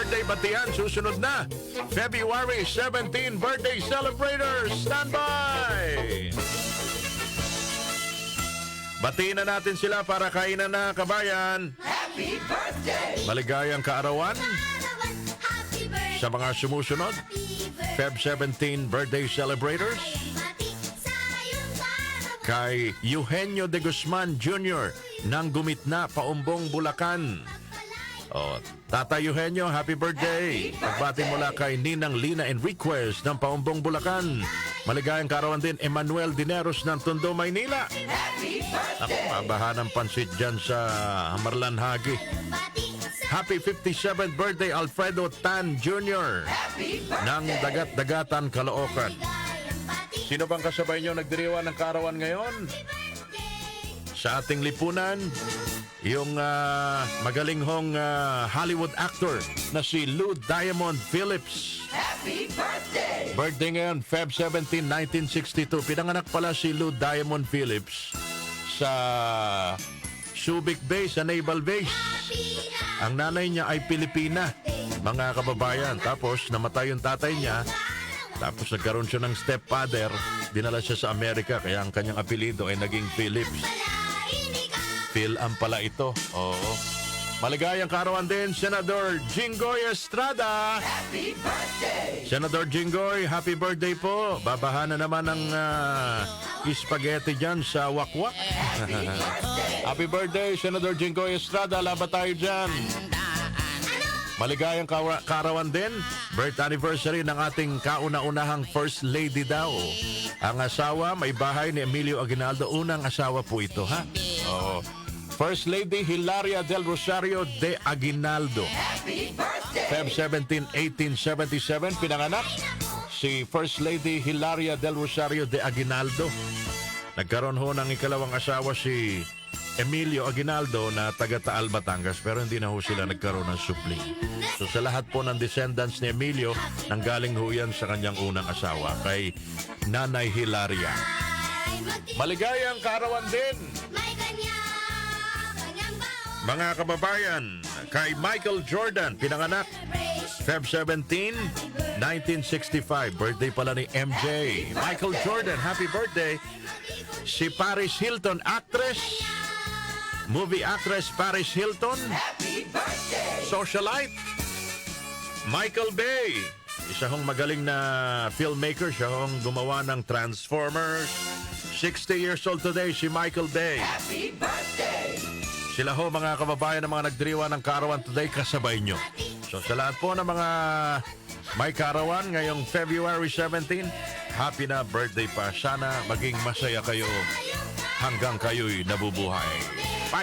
birthday batian susunod na. February 17 birthday celebrators, standby! Batiin na natin sila para kainan na, kabayan. Happy birthday! Maligayang kaarawan sa mga sumusunod. Feb 17 birthday celebrators. Kay Eugenio de Guzman Jr. ng Gumitna, Paumbong, Bulacan. Tata Eugenio, happy birthday. Pagbati mula kay Ninang Lina Enriquez ng Paumbong, Bulacan. Maligayang kaarawan din Emmanuel Dineros ng Tondo, Maynila. Ako, mabaha ng pansit dyan sa Hamarlanhagi. Happy 57th birthday Alfredo Tan Jr. ng Dagat-Dagatan, Caloocan. Sino bang kasabay nyo nagdiriwan ng kaarawan ngayon? Sa ating lipunan, yung magaling hong Hollywood actor na si Lou Diamond Phillips. Happy birthday! Birthday ngayon, Feb 17, 1962. Pinanganak pala si Lou Diamond Phillips sa Subic Base, sa Naval Base. Ang nanay niya ay Pilipina, mga kababayan. Tapos namatay yung tatay niya. Tapos nagkaroon siya ng stepfather. Dinala siya sa Amerika, kaya ang kanyang apelido ay naging Phillips. Phil-Am pala ito. Oo. Maligayang kaarawan din, Senador Jinggoy Estrada. Happy birthday! Senador Jinggoy, happy birthday po. Babahan na naman ng spaghetti dyan sa wakwak. Happy birthday, Senador Jinggoy Estrada. Laban tayo dyan. Maligayang kaarawan din, birth anniversary ng ating kauna-unahang First Lady daw. Ang asawa, may bahay ni Emilio Aguinaldo. Unang asawa po ito, ha? Oo. First Lady Hilaria del Rosario de Aguinaldo. Happy birthday! Feb 17, 1877, pinanganak si First Lady Hilaria del Rosario de Aguinaldo. Nagkaroon ho ng ikalawang asawa si Emilio Aguinaldo na taga Taal, Batangas, pero hindi na ho sila nagkaroon ng supling. So sa lahat po ng descendants ni Emilio, nanggaling ho yan sa kanyang unang asawa, kay Nanay Hilaria. Maligayang kaarawan din, mga kababayan, kay Michael Jordan, pinanganak Feb 17, 1965. Birthday pala ni MJ. Michael Jordan, happy birthday. Si Paris Hilton, actress, movie actress Paris Hilton. Happy birthday! Socialite, Michael Bay. Isa hong magaling na filmmaker. Siya hong gumawa ng Transformers. 60 years old today, si Michael Bay. Happy birthday! Sila ho, mga kababayan, ng mga nagdiriwa ng kaarawan today, kasabay nyo. So sa lahat po ng mga may kaarawan ngayong February 17, happy na birthday pa. Sana maging masaya kayo hanggang kayo'y nabubuhay.